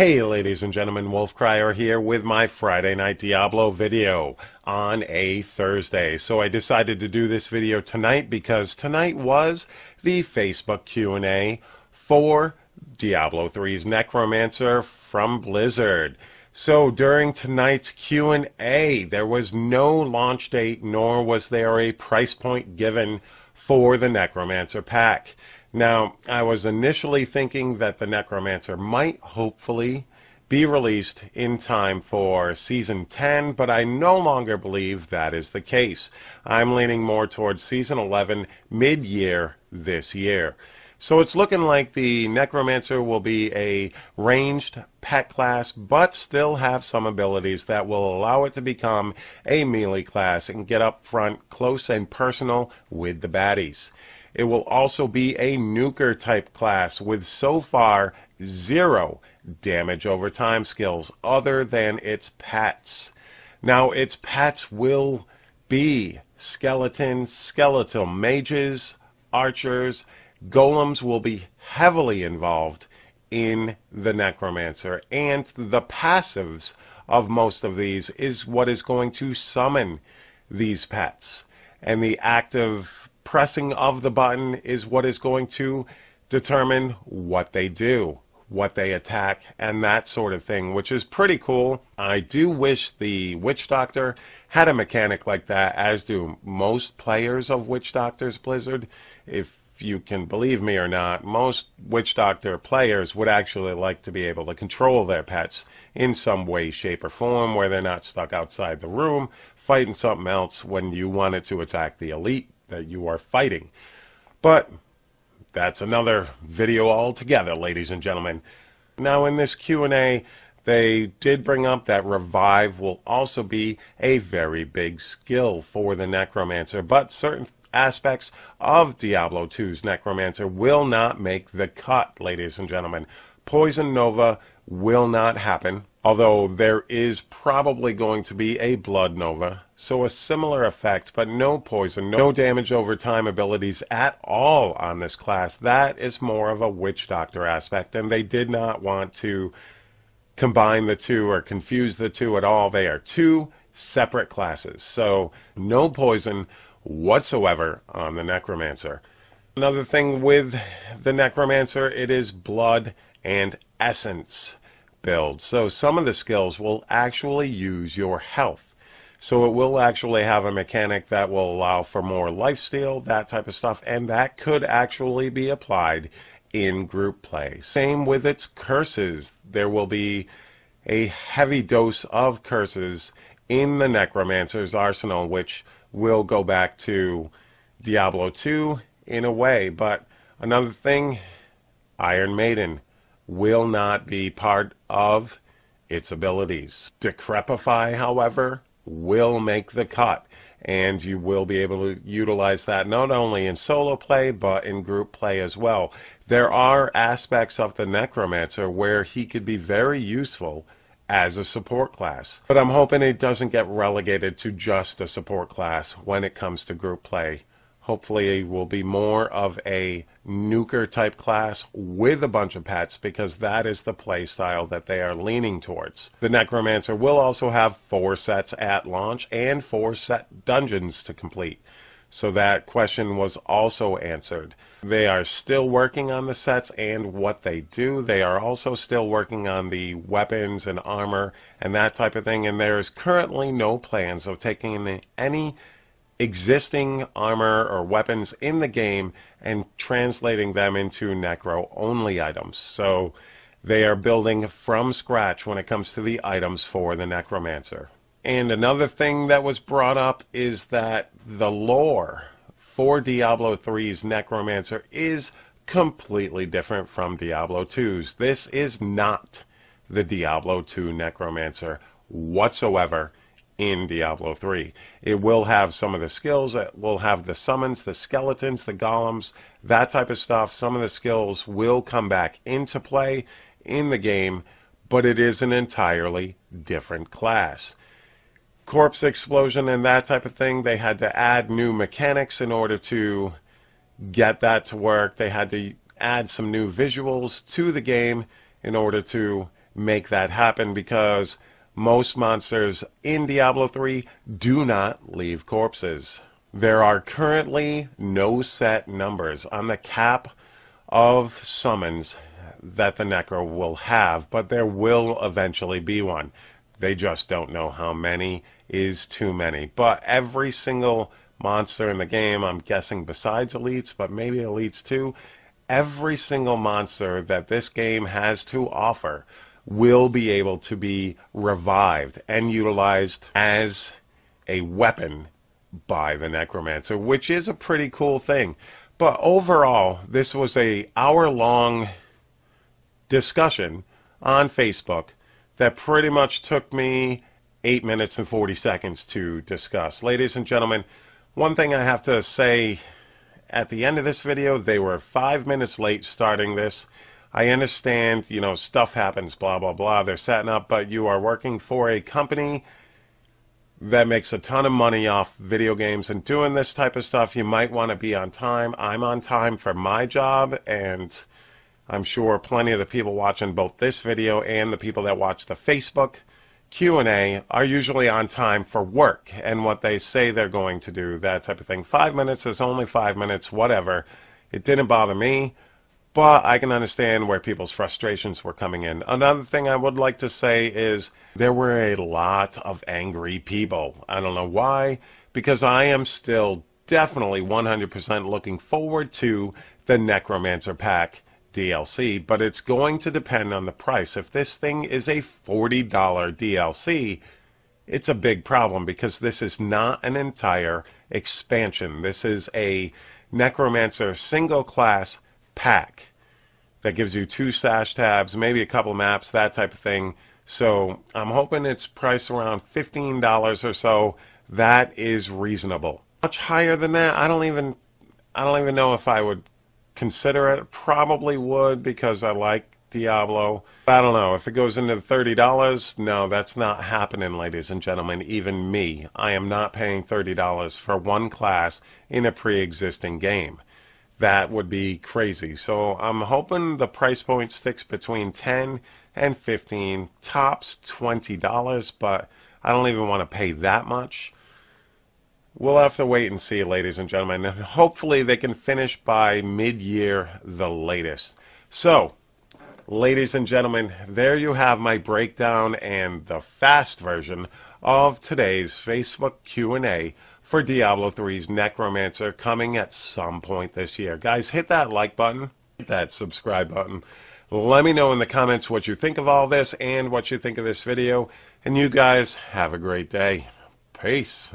Hey ladies and gentlemen, Wolf Crier here with my Friday Night Diablo video on a Thursday. So I decided to do this video tonight because tonight was the Facebook Q&A for Diablo 3's Necromancer from Blizzard. So during tonight's Q&A, there was no launch date nor was there a price point given for the Necromancer pack. Now, I was initially thinking that the Necromancer might hopefully be released in time for Season 10, but I no longer believe that is the case. I'm leaning more towards Season 11 mid-year this year. So it's looking like the Necromancer will be a ranged pet class, but still have some abilities that will allow it to become a melee class and get up front, close and personal with the baddies. It will also be a nuker type class with so far 0 damage over time skills other than its pets. Now its pets will be skeletons, skeletal mages, archers. Golems will be heavily involved in the Necromancer, and the passives of most of these is what is going to summon these pets. And the active pressing of the button is what is going to determine what they do, what they attack, and that sort of thing, which is pretty cool. I do wish the Witch Doctor had a mechanic like that, as do most players of Witch Doctors Blizzard. If you can believe me or not, most Witch Doctor players would actually like to be able to control their pets in some way, shape, or form, where they're not stuck outside the room fighting something else when you wanted to attack the elite that you are fighting. But that's another video altogether, ladies and gentlemen. Now in this Q&A, they did bring up that revive will also be a very big skill for the Necromancer, but certain aspects of Diablo 2's Necromancer will not make the cut, ladies and gentlemen. Poison Nova will not happen, although there is probably going to be a Blood Nova, so a similar effect, but no poison, no damage over time abilities at all on this class. That is more of a Witch Doctor aspect, and they did not want to combine the two or confuse the two at all. They are two separate classes, so no poison whatsoever on the Necromancer. Another thing with the Necromancer, it is blood and essence build. So some of the skills will actually use your health. So it will actually have a mechanic that will allow for more lifesteal, that type of stuff, and that could actually be applied in group play. Same with its curses. There will be a heavy dose of curses in the Necromancer's arsenal, which will go back to Diablo 2 in a way. But another thing, Iron Maiden will not be part of its abilities. Decrepify, however, will make the cut, and you will be able to utilize that not only in solo play but in group play as well. There are aspects of the Necromancer where he could be very useful as a support class, but I'm hoping it doesn't get relegated to just a support class when it comes to group play. Hopefully it will be more of a nuker type class with a bunch of pets, because that is the play style that they are leaning towards. The Necromancer will also have 4 sets at launch and 4 set dungeons to complete. So that question was also answered. They are still working on the sets and what they do. They are also still working on the weapons and armor and that type of thing. And there is currently no plans of taking any existing armor or weapons in the game and translating them into Necro-only items. So they are building from scratch when it comes to the items for the Necromancer. And another thing that was brought up is that the lore for Diablo 3's Necromancer is completely different from Diablo 2's. This is not the Diablo 2 Necromancer whatsoever in Diablo 3. It will have some of the skills. It will have the summons, the skeletons, the golems, that type of stuff. Some of the skills will come back into play in the game, but it is an entirely different class. Corpse explosion and that type of thing, they had to add new mechanics in order to get that to work. They had to add some new visuals to the game in order to make that happen, because most monsters in Diablo 3 do not leave corpses. There are currently no set numbers on the cap of summons that the Necro will have, but there will eventually be one. They just don't know how many is too many. But every single monster in the game, I'm guessing besides elites, but maybe elites too, every single monster that this game has to offer will be able to be revived and utilized as a weapon by the Necromancer, which is a pretty cool thing. But overall, this was a hour-long discussion on Facebook that pretty much took me 8 minutes and 40 seconds to discuss. Ladies and gentlemen, one thing I have to say at the end of this video, they were 5 minutes late starting this. I understand, you know, stuff happens, blah, blah, blah. They're setting up, but you are working for a company that makes a ton of money off video games, and doing this type of stuff, you might want to be on time. I'm on time for my job, and I'm sure plenty of the people watching both this video and the people that watch the Facebook Q&A are usually on time for work and what they say they're going to do, that type of thing. 5 minutes is only 5 minutes, whatever. It didn't bother me, but I can understand where people's frustrations were coming in. Another thing I would like to say is there were a lot of angry people. I don't know why, because I am still definitely 100% looking forward to the Necromancer pack DLC, but it's going to depend on the price. If this thing is a $40 DLC, it's a big problem, because this is not an entire expansion. This is a Necromancer single class pack that gives you 2 stash tabs, maybe a couple maps, that type of thing. So I'm hoping it's priced around $15 or so. That is reasonable. Much higher than that, I don't even know if I would consider it. Probably would, because I like Diablo. I don't know if it goes into the $30. No, that's not happening, ladies and gentlemen. Even me, I am not paying $30 for one class in a pre-existing game. That would be crazy. So I'm hoping the price point sticks between $10 and $15, tops $20, but I don't even want to pay that much. We'll have to wait and see, ladies and gentlemen, and hopefully they can finish by mid-year, the latest. So, ladies and gentlemen, there you have my breakdown and the fast version of today's Facebook Q&A for Diablo 3's Necromancer, coming at some point this year. Guys, hit that like button, hit that subscribe button. Let me know in the comments what you think of all this and what you think of this video. And you guys have a great day. Peace.